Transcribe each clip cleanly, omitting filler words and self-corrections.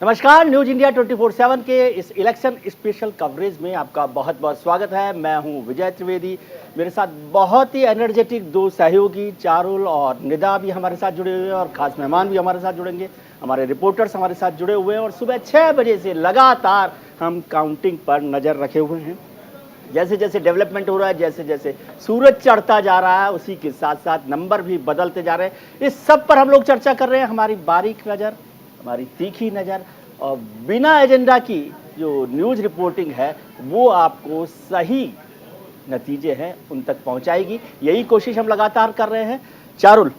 नमस्कार, news India 24/7 के इस इलेक्शन स्पेशल कवरेज में आपका बहुत बहुत स्वागत है। मैं हूं विजय त्रिवेदी। मेरे साथ बहुत ही एनर्जेटिक दो सहयोगी चारुल और निदा भी हमारे साथ जुड़े हुए हैं और खास मेहमान भी हमारे साथ जुड़ेंगे। हमारे रिपोर्टर्स हमारे साथ जुड़े हुए हैं और सुबह 6 बजे से लगातार हम काउंटिंग पर नज़र रखे हुए हैं। जैसे जैसे डेवलपमेंट हो रहा है, जैसे जैसे सूरज चढ़ता जा रहा है, उसी के साथ साथ नंबर भी बदलते जा रहे हैं। इस सब पर हम लोग चर्चा कर रहे हैं। हमारी बारीक नज़र, हमारी तीखी नज़र और बिना एजेंडा की जो न्यूज़ रिपोर्टिंग है वो आपको सही नतीजे हैं उन तक पहुंचाएगी। यही कोशिश हम लगातार कर रहे हैं। चारुल,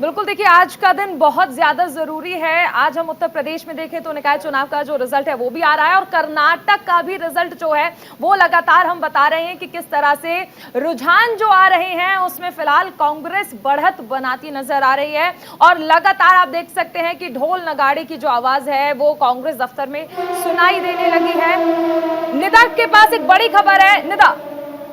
बिल्कुल, देखिए आज का दिन बहुत ज्यादा जरूरी है। आज हम उत्तर प्रदेश में देखें तो निकाय चुनाव का जो रिजल्ट है वो भी आ रहा है और कर्नाटक का भी रिजल्ट जो है वो लगातार हम बता रहे हैं कि किस तरह से रुझान जो आ रहे हैं उसमें फिलहाल कांग्रेस बढ़त बनाती नजर आ रही है और लगातार आप देख सकते हैं कि ढोल नगाड़े की जो आवाज है वो कांग्रेस दफ्तर में सुनाई देने लगी है। निदा के पास एक बड़ी खबर है। निदा,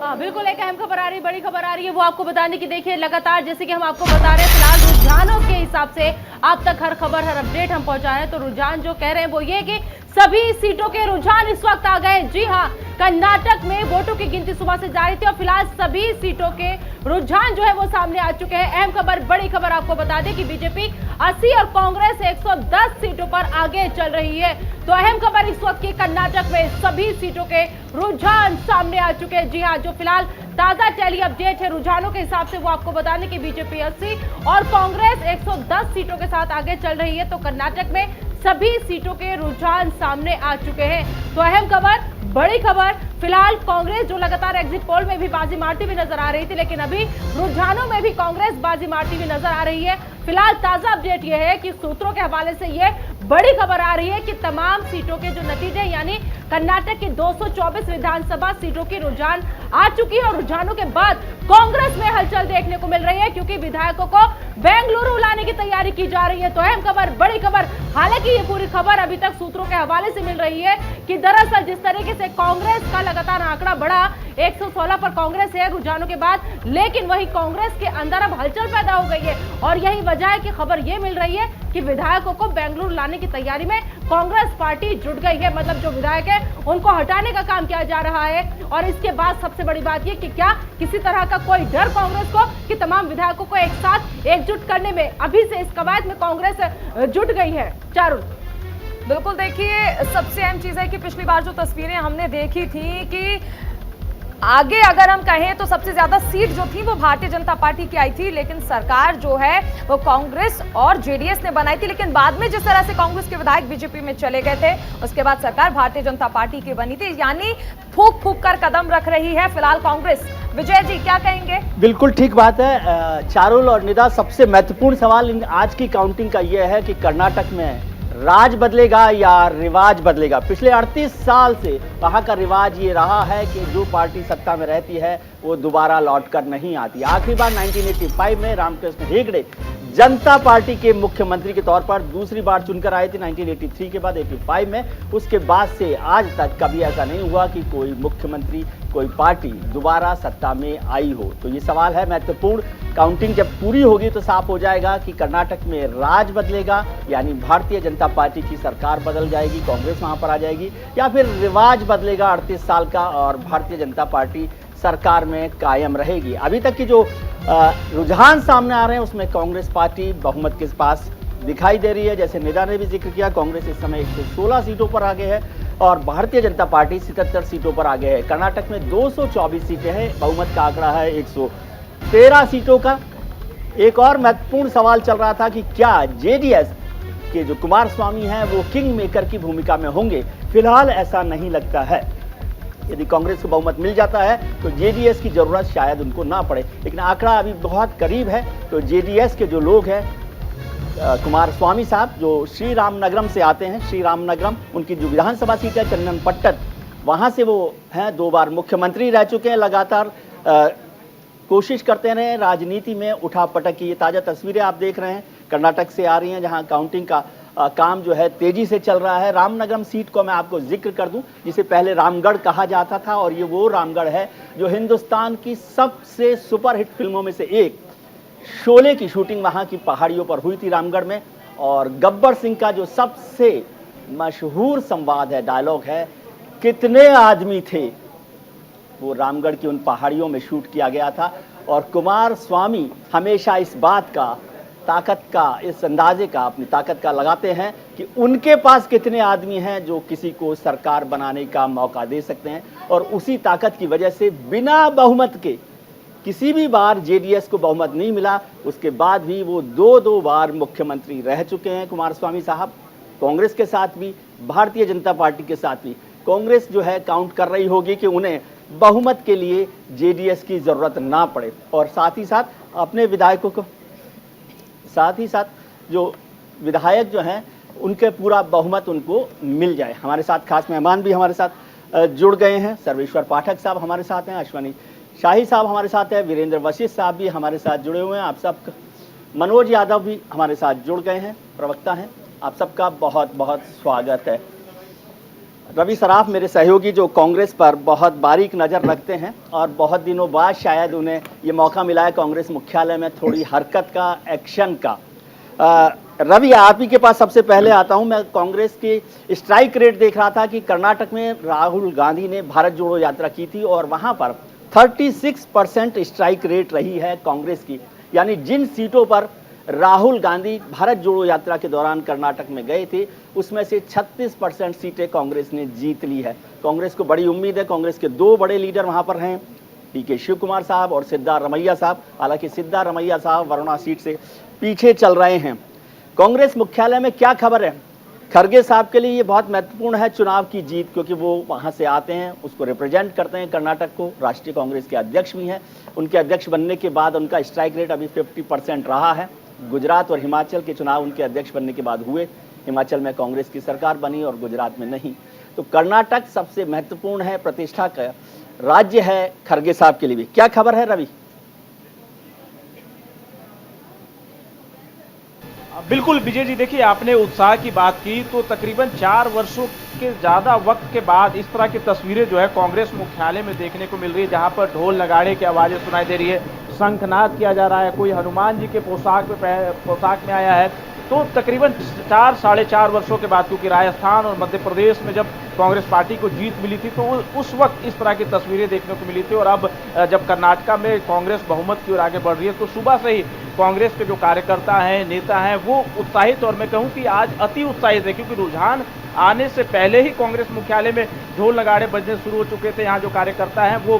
हाँ बिल्कुल, एक अहम खबर आ रही है, बड़ी खबर आ रही है, वो आपको बताने की। देखिए लगातार जैसे कि हम आपको बता रहे हैं फिलहाल रुझानों के हिसाब से आप तक हर खबर हर अपडेट हम पहुंचा रहे हैं। तो रुझान जो कह रहे हैं वो ये कि सभी सीटों के रुझान इस वक्त आ गए। जी हाँ, कर्नाटक में वोटों की गिनती सुबह से जारी थी और फिलहाल सभी सीटों के रुझान जो है वो सामने आ चुके हैं। अहम खबर, बड़ी खबर आपको बता दें कि बीजेपी 80 और कांग्रेस 110 सीटों पर आगे चल रही है। तो अहम खबर इस वक्त की कर्नाटक में सभी सीटों के रुझान सामने आ चुके हैं। जी हाँ, जो फिलहाल ताजा टैली अपडेट है रुझानों के हिसाब से वो आपको बताने की बीजेपी 80 और कांग्रेस 110 सीटों के साथ आगे चल रही है। तो कर्नाटक में सभी सीटों के रुझान सामने आ चुके हैं। तो अहम खबर, बड़ी खबर, फिलहाल कांग्रेस जो लगातार एग्जिट पोल में भी बाजी मारती हुई नजर आ रही थी, लेकिन अभी रुझानों में भी कांग्रेस बाजी मारती हुई नजर आ रही है। फिलहाल ताजा अपडेट यह है कि सूत्रों के हवाले से यह बड़ी खबर आ रही है कि तमाम सीटों के जो नतीजे यानी कर्नाटक की 224 विधानसभा सीटों की रुझान आ चुकी है और रुझानों के बाद कांग्रेस में हलचल देखने को मिल रही है क्योंकि विधायकों को बेंगलुरु लाने की तैयारी की जा रही है। तो अहम खबर, बड़ी खबर, हालांकि ये पूरी खबर अभी तक सूत्रों के हवाले से मिल रही है कि दरअसल जिस तरीके से कांग्रेस का लगातार आंकड़ा बढ़ा, 116 पर कांग्रेस है रुझानों के बाद, लेकिन वही कांग्रेस के अंदर अब हलचल पैदा हो गई है और यही वजह है कि खबर ये मिल रही है कि विधायकों को बेंगलुरु लाने की तैयारी में कांग्रेस पार्टी जुट गई है। मतलब जो विधायक है उनको हटाने का काम किया जा रहा है और इसके बाद सबसे बड़ी बात ये कि क्या किसी तरह का कोई डर कांग्रेस को कि तमाम विधायकों को एक साथ एकजुट करने में अभी से इस कवायद में कांग्रेस जुट गई है। चारुल, बिल्कुल, देखिए सबसे अहम चीज है कि पिछली बार जो तस्वीरें हमने देखी थी कि आगे अगर हम कहें तो सबसे ज्यादा सीट जो थी वो भारतीय जनता पार्टी की आई थी, लेकिन सरकार जो है वो कांग्रेस और जेडीएस ने बनाई थी। लेकिन बाद में जिस तरह से कांग्रेस के विधायक बीजेपी में चले गए थे उसके बाद सरकार भारतीय जनता पार्टी की बनी थी, यानी फूक फूक कर कदम रख रही है फिलहाल कांग्रेस। विजय जी क्या कहेंगे? बिल्कुल ठीक बात है चारुल और निदा। सबसे महत्वपूर्ण सवाल आज की काउंटिंग का यह है कि कर्नाटक में राज बदलेगा या रिवाज बदलेगा। पिछले 38 साल से वहाँ का रिवाज ये रहा है कि जो पार्टी सत्ता में रहती है वो दोबारा लौट कर नहीं आती। आखिरी बार 1985 में रामकृष्ण हेगड़े जनता पार्टी के मुख्यमंत्री के तौर पर दूसरी बार चुनकर आए थे 1983 के बाद 85 में। उसके बाद से आज तक कभी ऐसा नहीं हुआ कि कोई मुख्यमंत्री, कोई पार्टी दोबारा सत्ता में आई हो। तो ये सवाल है महत्वपूर्ण। काउंटिंग जब पूरी होगी तो साफ हो जाएगा कि कर्नाटक में राज बदलेगा यानी भारतीय जनता पार्टी की सरकार बदल जाएगी, कांग्रेस वहां पर आ जाएगी, या फिर रिवाज बदलेगा 38 साल का और भारतीय जनता पार्टी सरकार में कायम रहेगी। अभी तक की जो रुझान सामने आ रहे हैं उसमें कांग्रेस पार्टी बहुमत के पास दिखाई दे रही है। जैसे निदा ने भी जिक्र किया, कांग्रेस इस समय 116 सीटों पर आगे है और भारतीय जनता पार्टी 77 सीटों पर आगे है। कर्नाटक में 224 सीटें हैं, बहुमत का आंकड़ा है 113 सीटों का। एक और महत्वपूर्ण सवाल चल रहा था कि क्या जेडीएस के जो कुमार स्वामी हैं वो किंग मेकर की भूमिका में होंगे। फिलहाल ऐसा नहीं लगता है। यदि कांग्रेस को बहुमत मिल जाता है तो जेडीएस की जरूरत शायद उनको ना पड़े, लेकिन आंकड़ा अभी बहुत करीब है। तो जेडीएस के जो लोग हैं, कुमार स्वामी साहब जो श्री रामनगरम से आते हैं, श्री रामनगरम उनकी जो विधानसभा सीट है चन्नपट्टन, वहाँ से वो हैं, 2 बार मुख्यमंत्री रह चुके हैं, लगातार कोशिश करते रहे राजनीति में उठापटक की। ये ताज़ा तस्वीरें आप देख रहे हैं कर्नाटक से आ रही हैं जहाँ काउंटिंग का काम जो है तेजी से चल रहा है। रामनगरम सीट को मैं आपको जिक्र कर दूं, जिसे पहले रामगढ़ कहा जाता था और ये वो रामगढ़ है जो हिंदुस्तान की सबसे सुपरहिट फिल्मों में से एक शोले की शूटिंग वहां की पहाड़ियों पर हुई थी रामगढ़ में। और गब्बर सिंह का जो सबसे मशहूर संवाद है, डायलॉग है, कितने आदमी थे, वो रामगढ़ की उन पहाड़ियों में शूट किया गया था। और कुमार स्वामी हमेशा इस बात का, ताकत का, इस अंदाजे का, अपनी ताकत का लगाते हैं कि उनके पास कितने आदमी हैं जो किसी को सरकार बनाने का मौका दे सकते हैं। और उसी ताकत की वजह से बिना बहुमत के किसी भी बार जेडीएस को बहुमत नहीं मिला, उसके बाद भी वो दो बार मुख्यमंत्री रह चुके हैं कुमार स्वामी साहब, कांग्रेस के साथ भी, भारतीय जनता पार्टी के साथ भी। कांग्रेस जो है काउंट कर रही होगी कि उन्हें बहुमत के लिए जेडीएस की जरूरत ना पड़े, और साथ ही साथ अपने विधायकों को, साथ ही साथ जो विधायक जो हैं उनके पूरा बहुमत उनको मिल जाए। हमारे साथ खास मेहमान भी हमारे साथ जुड़ गए हैं। सर्वेश्वर पाठक साहब हमारे साथ हैं, अश्वनी शाही साहब हमारे साथ हैं, वीरेंद्र वशिष्ठ साहब भी हमारे साथ जुड़े हुए हैं। आप सब, मनोज यादव भी हमारे साथ जुड़ गए हैं, प्रवक्ता हैं। आप सबका बहुत बहुत स्वागत है। रवि सराफ मेरे सहयोगी जो कांग्रेस पर बहुत बारीक नज़र रखते हैं और बहुत दिनों बाद शायद उन्हें ये मौका मिला है कांग्रेस मुख्यालय में थोड़ी हरकत का, एक्शन का। रवि, आप ही के पास सबसे पहले आता हूं। मैं कांग्रेस की स्ट्राइक रेट देख रहा था कि कर्नाटक में राहुल गांधी ने भारत जोड़ो यात्रा की थी और वहां पर 36% स्ट्राइक रेट रही है कांग्रेस की। यानी जिन सीटों पर राहुल गांधी भारत जोड़ो यात्रा के दौरान कर्नाटक में गए थे उसमें से 36% सीटें कांग्रेस ने जीत ली है। कांग्रेस को बड़ी उम्मीद है। कांग्रेस के दो बड़े लीडर वहां पर हैं, डीके शिव कुमार साहब और सिद्धारमैया साहब। हालांकि सिद्धारमैया साहब वरुणा सीट से पीछे चल रहे हैं। कांग्रेस मुख्यालय में क्या खबर है? खरगे साहब के लिए ये बहुत महत्वपूर्ण है चुनाव की जीत, क्योंकि वो वहां से आते हैं, उसको रिप्रेजेंट करते हैं कर्नाटक को, राष्ट्रीय कांग्रेस के अध्यक्ष भी हैं। उनके अध्यक्ष बनने के बाद उनका स्ट्राइक रेट अभी 50% रहा है। गुजरात और हिमाचल के चुनाव उनके अध्यक्ष बनने के बाद हुए, हिमाचल में कांग्रेस की सरकार बनी और गुजरात में नहीं। तो कर्नाटक सबसे महत्वपूर्ण है, प्रतिष्ठा का राज्य है खरगे साहब के लिए भी। क्या खबर है रवि? बिल्कुल विजय जी, देखिए आपने उत्साह की बात की तो तकरीबन 4 वर्षों के ज़्यादा वक्त के बाद इस तरह की तस्वीरें जो है कांग्रेस मुख्यालय में देखने को मिल रही है, जहां पर ढोल नगाड़े की आवाज़ें सुनाई दे रही है, शंखनाद किया जा रहा है, कोई हनुमान जी के पोशाक में आया है। तो तकरीबन 4 साढ़े 4 वर्षों के बाद, क्योंकि राजस्थान और मध्य प्रदेश में जब कांग्रेस पार्टी को जीत मिली थी तो उस वक्त इस तरह की तस्वीरें देखने को मिली थी। और अब जब कर्नाटक में कांग्रेस बहुमत की ओर आगे बढ़ रही है तो सुबह से ही कांग्रेस के जो कार्यकर्ता हैं, नेता हैं, वो उत्साहित, और मैं कहूं कि आज अति उत्साहित है, क्योंकि रुझान आने से पहले ही कांग्रेस मुख्यालय में ढोल नगाड़े बजने शुरू हो चुके थे। यहाँ जो कार्यकर्ता हैं वो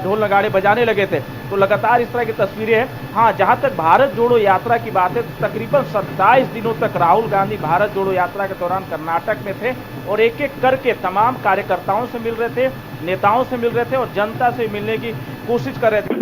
ढोल नगाड़े बजाने लगे थे। तो लगातार इस तरह की तस्वीरें हैं। हाँ, जहाँ तक भारत जोड़ो यात्रा की बात है, तकरीबन 27 दिनों तक राहुल गांधी भारत जोड़ो यात्रा के दौरान कर्नाटक में थे और एक एक करके तमाम कार्यकर्ताओं से मिल रहे थे, नेताओं से मिल रहे थे और जनता से मिलने की कोशिश कर रहे थे।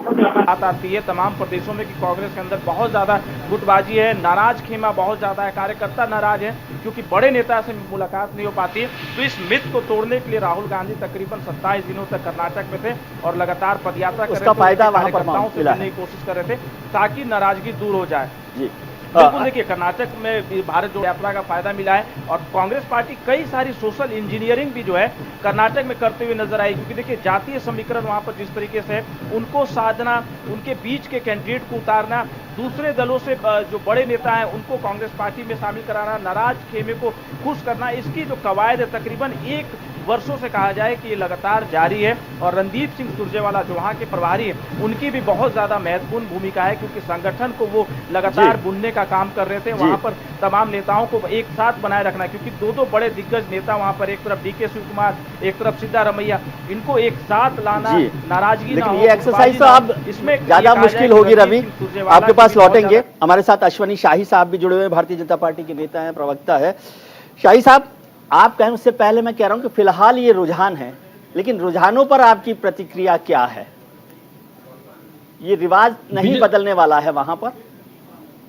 बात आती है तमाम प्रदेशों में कि कांग्रेस के अंदर बहुत ज़्यादा गुटबाजी है, नाराज खेमा बहुत ज़्यादा है, कार्यकर्ता नाराज है क्योंकि बड़े नेता से मुलाकात नहीं हो पाती है। तो इस मिथ को तोड़ने के लिए राहुल गांधी तकरीबन 27 दिनों तक कर्नाटक में थे और लगातार पदयात्रा कर रहे थे, कार्यकर्ताओं से मिलने की कोशिश कर रहे थे ताकि नाराजगी दूर हो जाए। जी बिल्कुल, देखिए कर्नाटक में भारत जोड़ो यात्रा का फायदा मिला है और कांग्रेस पार्टी कई सारी सोशल इंजीनियरिंग भी जो है कर्नाटक में करते हुए नजर आई, क्योंकि देखिए जातीय समीकरण वहां पर जिस तरीके से उनको साधना, उनके बीच के कैंडिडेट को उतारना, दूसरे दलों से जो बड़े नेता हैं उनको कांग्रेस पार्टी में शामिल कराना, नाराज खेमे को खुश करना, इसकी जो कवायद है तकरीबन 1 वर्षों से कहा जाए कि ये लगातार जारी है। और रणदीप सिंह सुरजेवाला जो वहाँ के प्रभारी हैं उनकी भी बहुत ज्यादा महत्वपूर्ण भूमिका है, क्योंकि संगठन को वो लगातार बुनने का काम कर रहे थे। वहाँ पर तमाम नेताओं को एक साथ बनाए रखना, क्योंकि दो बड़े दिग्गज नेता वहाँ पर, एक तरफ डीके शिव कुमार, एक तरफ सिद्धारमैया, इनको एक साथ लाना, नाराजगी ना हो, ये एक्सरसाइज तो अब इसमें ज्यादा मुश्किल होगी। रवि, आपके पास लौटेंगे। हमारे साथ अश्वनी शाही साहब भी जुड़े हुए हैं, भारतीय जनता पार्टी के नेता हैं, प्रवक्ता है। शाही साहब, आप कहें उससे पहले मैं कह रहा हूं कि फिलहाल ये रुझान है, लेकिन रुझानों पर आपकी प्रतिक्रिया क्या है? ये रिवाज नहीं बदलने वाला है वहां पर?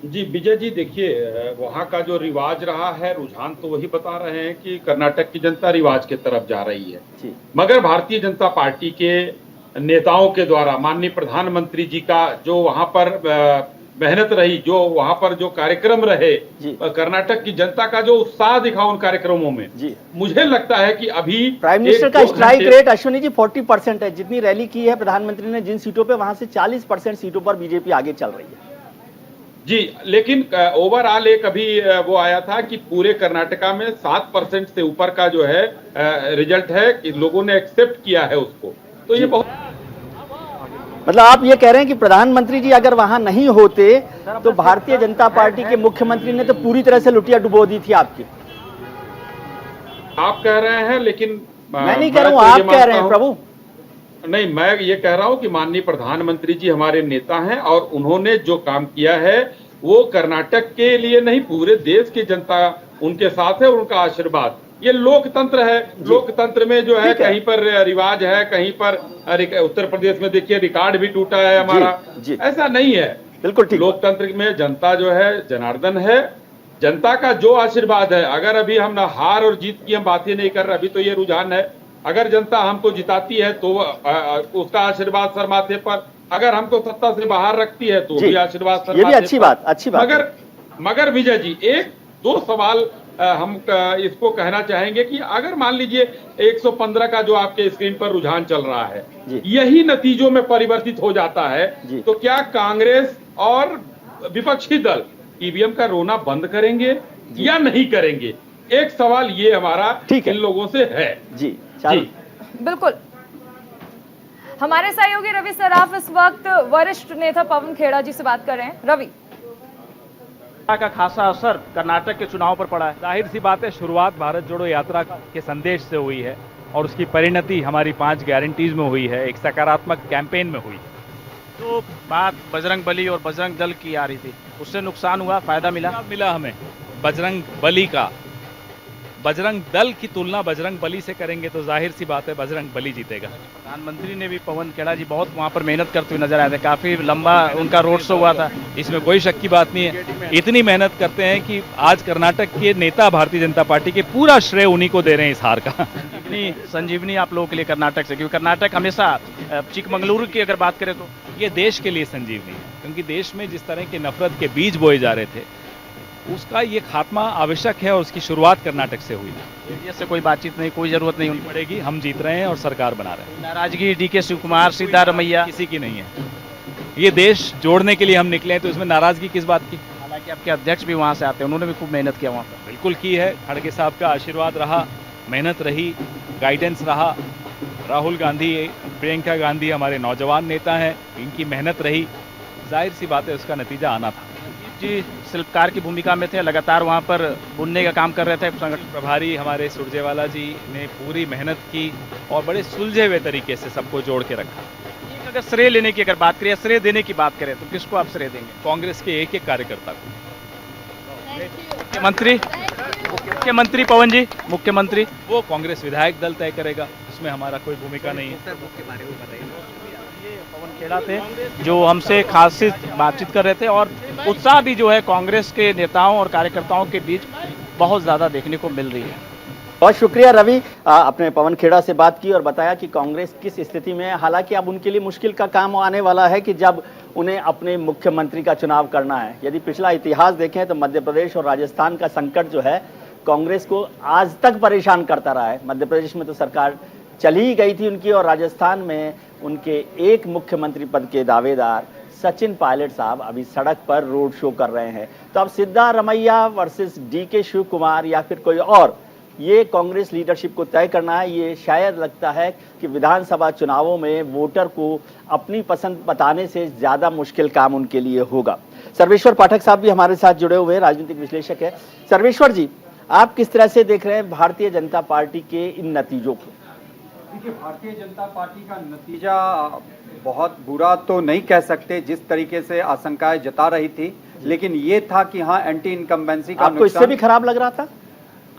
जी विजय जी, देखिए वहां का जो रिवाज रहा है, रुझान तो वही बता रहे हैं कि कर्नाटक की जनता रिवाज की तरफ जा रही है। मगर भारतीय जनता पार्टी के नेताओं के द्वारा, माननीय प्रधानमंत्री जी का जो वहां पर मेहनत रही, जो वहां पर जो कार्यक्रम रहे, कर्नाटक की जनता का जो उत्साह दिखा उन कार्यक्रमों में, मुझे लगता है कि अभी प्राइम मिनिस्टर का स्ट्राइक रेट अश्विनी जी 40% है। जितनी रैली की है प्रधानमंत्री ने जिन सीटों पे, वहां से 40% सीटों पर बीजेपी आगे चल रही है। जी, लेकिन ओवरऑल एक अभी वो आया था कि पूरे कर्नाटका में 7% से ऊपर का जो है रिजल्ट है कि लोगों ने एक्सेप्ट किया है उसको, तो ये बहुत। मतलब आप ये कह रहे हैं कि प्रधानमंत्री जी अगर वहां नहीं होते तो भारतीय जनता पार्टी के मुख्यमंत्री ने तो पूरी तरह से लुटिया डुबो दी थी आपकी। आप कह रहे हैं, लेकिन मैं नहीं कह रहा हूं, आप कह रहे हैं प्रभु। नहीं, मैं ये कह रहा हूं कि माननीय प्रधानमंत्री जी हमारे नेता हैं और उन्होंने जो काम किया है वो कर्नाटक के लिए नहीं, पूरे देश की जनता उनके साथ है और उनका आशीर्वाद। ये लोकतंत्र है, लोकतंत्र में जो है कहीं पर रिवाज है, कहीं पर उत्तर प्रदेश में देखिए रिकॉर्ड भी टूटा है हमारा। ऐसा नहीं है, बिल्कुल ठीक। लोकतंत्र में जनता जो है जनार्दन है, जनता का जो आशीर्वाद है। अगर अभी हम ना हार और जीत की हम बातें नहीं कर रहे, अभी तो ये रुझान है, अगर जनता हमको जिताती है तो उसका आशीर्वाद सर माथे पर, अगर हमको सत्ता से बाहर रखती है तो भी आशीर्वाद सर माथे पर। ये भी अच्छी बात। मगर विजय जी, एक दो सवाल हम इसको कहना चाहेंगे कि अगर मान लीजिए 115 का जो आपके स्क्रीन पर रुझान चल रहा है, यही नतीजों में परिवर्तित हो जाता है, तो क्या कांग्रेस और विपक्षी दल ईवीएम का रोना बंद करेंगे या नहीं करेंगे? एक सवाल ये हमारा इन लोगों से है। जी बिल्कुल। हमारे सहयोगी रवि सराफ इस वक्त वरिष्ठ नेता पवन खेड़ा जी से बात कर रहे हैं। रवि, का खासा असर कर्नाटक के चुनाव पर पड़ा है। जाहिर सी बात है, शुरुआत भारत जोड़ो यात्रा के संदेश से हुई है और उसकी परिणति हमारी 5 गारंटीज में हुई है, एक सकारात्मक कैंपेन में हुई। तो बात बजरंग बली और बजरंग दल की आ रही थी, उससे नुकसान हुआ, फायदा मिला हमें बजरंग बली का। बजरंग दल की तुलना बजरंग बली से करेंगे तो जाहिर सी बात है बजरंग बली जीतेगा। प्रधानमंत्री ने भी, पवन खेड़ा जी बहुत वहाँ पर मेहनत करते हुए नजर आए थे, काफी लंबा उनका रोड शो हुआ था, इसमें कोई शक की बात नहीं है। इतनी मेहनत करते हैं कि आज कर्नाटक के नेता भारतीय जनता पार्टी के पूरा श्रेय उन्हीं को दे रहे हैं इस हार का। इतनी संजीवनी आप लोगों के लिए कर्नाटक से, क्योंकि कर्नाटक हमेशा, चिकमंगलुरु की अगर बात करें तो ये देश के लिए संजीवनी है, क्योंकि देश में जिस तरह के नफरत के बीज बोए जा रहे थे उसका ये खात्मा आवश्यक है और उसकी शुरुआत कर्नाटक से हुई। से कोई बातचीत नहीं, कोई जरूरत नहीं पड़ेगी, हम जीत रहे हैं और सरकार बना रहे हैं। नाराजगी डीके शिवकुमार, सिद्धारमैया किसी की नहीं है। ये देश जोड़ने के लिए हम निकले हैं, तो इसमें नाराजगी किस बात की? हालांकि आपके अध्यक्ष भी वहां से आते हैं, उन्होंने भी खूब मेहनत किया वहाँ पर। बिल्कुल की है, खड़गे साहब का आशीर्वाद रहा, मेहनत रही, गाइडेंस रहा। राहुल गांधी, प्रियंका गांधी हमारे नौजवान नेता हैं, इनकी मेहनत रही, जाहिर सी बात है उसका नतीजा आना था। जी शिल्पकार की भूमिका में थे, लगातार वहाँ पर बुनने का काम कर रहे थे। संगठन प्रभारी हमारे सुरजेवाला जी ने पूरी मेहनत की और बड़े सुलझे हुए तरीके से सबको जोड़ के रखा। अगर श्रेय लेने की अगर बात करें, श्रेय देने की बात करें तो किसको आप श्रेय देंगे? कांग्रेस के एक कार्यकर्ता को। मुख्यमंत्री पवन जी, मुख्यमंत्री वो कांग्रेस विधायक दल तय करेगा, उसमें हमारा कोई भूमिका नहीं है। पवन खेड़ा थे जो हमसे खासी बातचीत कर रहे थे और उत्साह भी जो है कांग्रेस के नेताओं और कार्यकर्ताओं के बीच बहुत ज्यादा देखने को मिल रही है। बहुत शुक्रिया रवि, आपने पवन खेड़ा से बात की और बताया कि कांग्रेस किस स्थिति में है। हालांकि अब उनके लिए मुश्किल का काम आने वाला है कि जब उन्हें अपने मुख्यमंत्री का चुनाव करना है। यदि पिछला इतिहास देखें तो मध्य प्रदेश और राजस्थान का संकट जो है कांग्रेस को आज तक परेशान करता रहा है। मध्य प्रदेश में तो सरकार चली ही गई थी उनकी, और राजस्थान में उनके एक मुख्यमंत्री पद के दावेदार सचिन पायलट साहब अभी सड़क पर रोड शो कर रहे हैं। तो अब सिद्धारमैया वर्सेस डीके शिव कुमार या फिर कोई और, ये कांग्रेस लीडरशिप को तय करना है। ये शायद लगता है कि विधानसभा चुनावों में वोटर को अपनी पसंद बताने से ज्यादा मुश्किल काम उनके लिए होगा। सर्वेश्वर पाठक साहब भी हमारे साथ जुड़े हुए राजनीतिक विश्लेषक है। सर्वेश्वर जी, आप किस तरह से देख रहे हैं भारतीय जनता पार्टी के इन नतीजों को? देखिए, भारतीय जनता पार्टी का नतीजा बहुत बुरा तो नहीं कह सकते, जिस तरीके से आशंकाएं जता रही थी, लेकिन ये था कि हाँ, एंटी इनकम्बेंसी का आपको इससे भी खराब लग रहा था?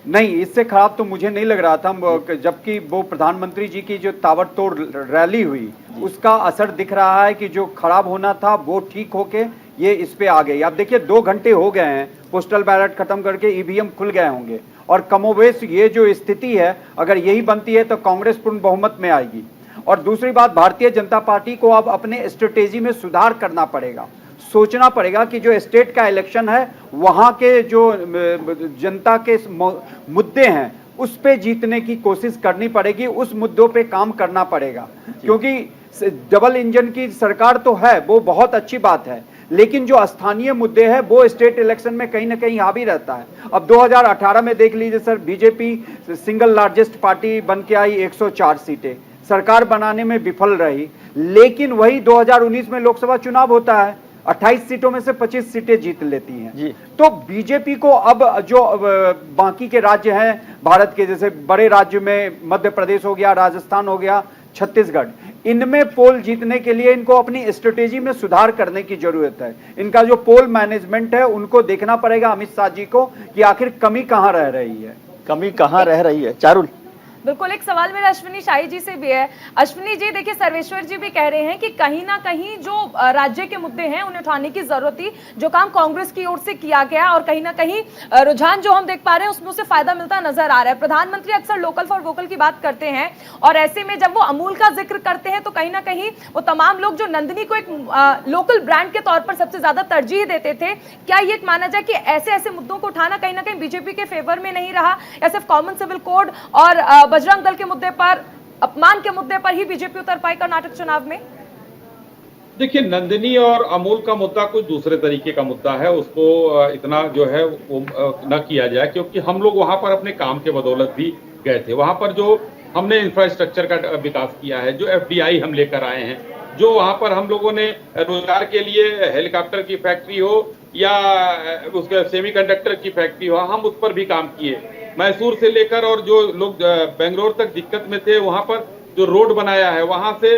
नहीं, इससे खराब तो मुझे नहीं लग रहा था, जबकि वो प्रधानमंत्री जी की जो ताबड़तोड़ रैली हुई उसका असर दिख रहा है कि जो खराब होना था वो ठीक होके ये इस पे आ गई। आप देखिए 2 घंटे हो गए हैं, पोस्टल बैलेट खत्म करके ईवीएम खुल गए होंगे और कमोवेश ये जो स्थिति है अगर यही बनती है तो कांग्रेस पूर्ण बहुमत में आएगी। और दूसरी बात, भारतीय जनता पार्टी को अब अपने स्ट्रेटेजी में सुधार करना पड़ेगा, सोचना पड़ेगा कि जो स्टेट का इलेक्शन है वहाँ के जो जनता के मुद्दे हैं उस पे जीतने की कोशिश करनी पड़ेगी, उस मुद्दों पे काम करना पड़ेगा, क्योंकि डबल इंजन की सरकार तो है, वो बहुत अच्छी बात है, लेकिन जो स्थानीय मुद्दे हैं वो स्टेट इलेक्शन में कहीं ना कहीं हावी रहता है। अब 2018 में देख लीजिए sir, BJP single largest party बन के आई, 104 सीटें, सरकार बनाने में विफल रही। लेकिन वही 2019 में लोकसभा चुनाव होता है, 28 सीटों में से 25 सीटें जीत लेती हैं। तो बीजेपी को अब जो बाकी के राज्य हैं भारत के, जैसे बड़े राज्य में मध्य प्रदेश हो गया, राजस्थान हो गया, छत्तीसगढ़, इनमें पोल जीतने के लिए इनको अपनी स्ट्रेटेजी में सुधार करने की जरूरत है। इनका जो पोल मैनेजमेंट है उनको देखना पड़ेगा अमित शाह जी को कि आखिर कमी कहां रह रही है, कमी कहां रह रही है। चारुल, बिल्कुल, एक सवाल मेरा अश्विनी शाही जी से भी है। अश्विनी जी देखिए, सर्वेश्वर जी भी कह रहे हैं कि कहीं ना कहीं जो राज्य के मुद्दे हैं उन्हें उठाने की जरूरत थी, जो काम कांग्रेस की ओर से किया गया और कहीं ना कहीं रुझान जो हम देख पा रहे हैं उसमें उसे फायदा मिलता नजर आ रहा है। प्रधानमंत्री अक्सर लोकल फॉर वोकल की बात करते हैं और ऐसे में जब वो अमूल का जिक्र करते हैं तो कहीं ना कहीं वो तमाम लोग जो नंदिनी को एक लोकल ब्रांड के तौर पर सबसे ज्यादा तरजीह देते थे, क्या ये माना जाए कि ऐसे ऐसे मुद्दों को उठाना कहीं ना कहीं बीजेपी के फेवर में नहीं रहा, या सिर्फ कॉमन सिविल कोड और बजरंग दल के मुद्दे पर, अपमान के मुद्दे पर ही बीजेपी उतर पाई कर्नाटक चुनाव में? देखिए, नंदिनी और अमूल का मुद्दा कुछ दूसरे तरीके का मुद्दा है, उसको इतना जो है वो न किया जाए, क्योंकि हम लोग वहां पर अपने काम के बदौलत भी गए थे। वहां पर जो हमने इंफ्रास्ट्रक्चर का विकास किया है, जो FDI हम लेकर आए हैं, जो वहां पर हम लोगों ने रोजगार के लिए हेलीकॉप्टर की फैक्ट्री हो या उसके सेमीकंडक्टर की फैक्ट्री हो, हम उस पर भी काम किए। मैसूर से लेकर और जो लोग बेंगलोर तक दिक्कत में थे, वहां पर जो रोड बनाया है, वहां से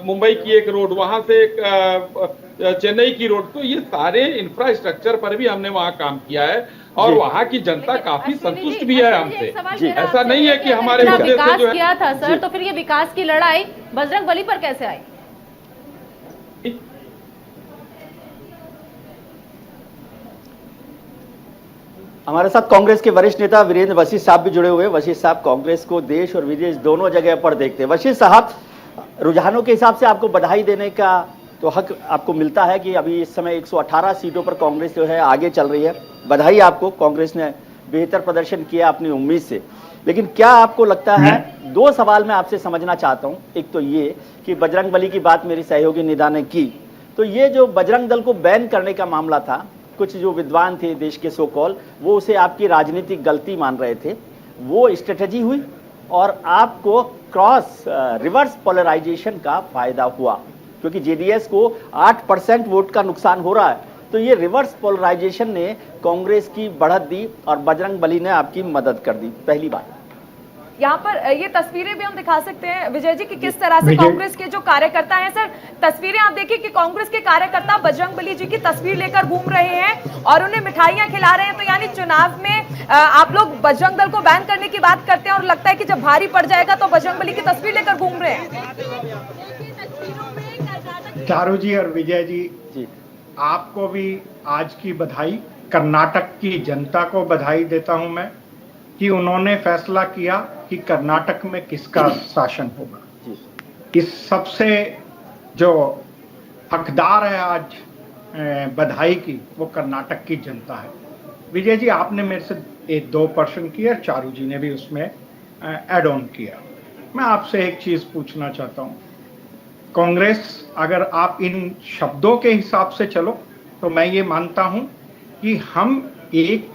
मुंबई की एक रोड, वहां से एक चेन्नई की रोड, तो ये सारे इंफ्रास्ट्रक्चर पर भी हमने वहां काम किया है और वहां की जनता काफी संतुष्ट भी है हमसे। ऐसा नहीं है कि हमारे विकास किया था सर, तो फिर ये विकास की लड़ाई बजरंग बली पर कैसे आई? हमारे साथ कांग्रेस के वरिष्ठ नेता वीरेंद्र वशिष्ठ साहब भी जुड़े हुए हैं। वशिष्ठ साहब कांग्रेस को देश और विदेश दोनों जगह पर देखते हैं। वशिष्ठ साहब, रुझानों के हिसाब से आपको बधाई देने का तो हक आपको मिलता है कि अभी इस समय 118 सीटों पर कांग्रेस जो है आगे चल रही है। बधाई आपको, कांग्रेस ने बेहतर प्रदर्शन किया अपनी उम्मीद से। लेकिन क्या आपको लगता है, दो सवाल मैं आपसे समझना चाहता हूं। एक तो ये कि बजरंग बली की बात मेरी सहयोगी निदा ने की, तो ये जो बजरंग दल को बैन करने का मामला था, कुछ जो विद्वान थे देश के सो कॉल, वो उसे आपकी राजनीतिक गलती मान रहे थे, वो स्ट्रेटजी हुई और आपको क्रॉस रिवर्स पोलराइजेशन का फायदा हुआ, क्योंकि जेडीएस को 8% वोट का नुकसान हो रहा है। तो ये रिवर्स पोलराइजेशन ने कांग्रेस की बढ़त दी और बजरंग बली ने आपकी मदद कर दी। पहली बात, यहाँ पर ये तस्वीरें भी हम दिखा सकते हैं विजय जी कि किस तरह से कांग्रेस के जो कार्यकर्ता हैं, सर तस्वीरें आप देखिए कि कांग्रेस के कार्यकर्ता बजरंग बली जी की तस्वीर लेकर घूम रहे हैं और उन्हें मिठाइयां खिला रहे हैं। तो यानी चुनाव में आप लोग बजरंग दल को बैन करने की बात करते हैं और लगता है कि जब भारी पड़ जाएगा तो बजरंग बली की तस्वीर लेकर घूम रहे हैं। चारू जी और विजय जी, आपको भी आज की बधाई, कर्नाटक की जनता को बधाई देता हूं मैं कि उन्होंने फैसला किया कि कर्नाटक में किसका शासन होगा। इस सबसे जो हकदार है आज बधाई की, वो कर्नाटक की जनता है। विजय जी, आपने मेरे से एक 2 प्रश्न किया, चारू जी ने भी उसमें ऐड ऑन किया। मैं आपसे एक चीज पूछना चाहता हूं, कांग्रेस, अगर आप इन शब्दों के हिसाब से चलो तो मैं ये मानता हूं कि हम एक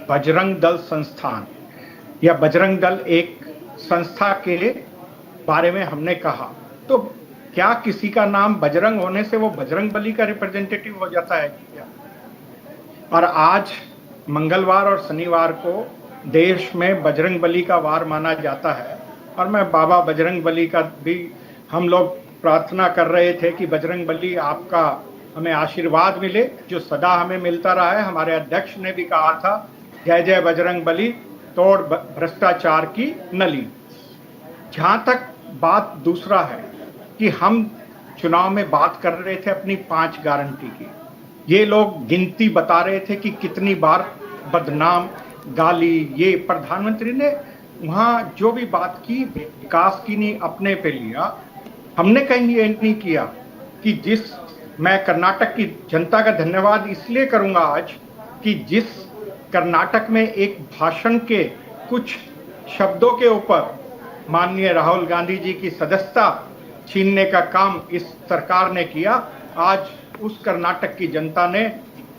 बजरंग दल संस्थान या बजरंग दल एक संस्था के बारे में हमने कहा, तो क्या किसी का नाम बजरंग होने से वो बजरंग बली का रिप्रेजेंटेटिव हो जाता है क्या? और आज मंगलवार और शनिवार को देश में बजरंग बली का वार माना जाता है और मैं बाबा बजरंग बली का भी हम लोग प्रार्थना कर रहे थे कि बजरंग बली आपका हमें आशीर्वाद मिले, जो सदा हमें मिलता रहा है। हमारे अध्यक्ष ने भी कहा था, जय जय बजरंग बली, तोड़ भ्रष्टाचार की नली। जहां तक बात दूसरा है कि हम चुनाव में बात कर रहे थे अपनी 5 गारंटी की, ये लोग गिनती बता रहे थे कि कितनी बार बदनाम, गाली, ये प्रधानमंत्री ने वहां जो भी बात की विकास की नहीं अपने पे लिया। हमने कहीं ये नहीं किया कि मैं कर्नाटक की जनता का धन्यवाद इसलिए करूंगा आज कि जिस कर्नाटक में एक भाषण के कुछ शब्दों के ऊपर माननीय राहुल गांधी जी की सदस्यता छीनने का काम इस सरकार ने किया। आज उस कर्नाटक की जनता ने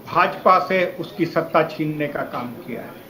भाजपा से उसकी सत्ता छीनने का काम किया है।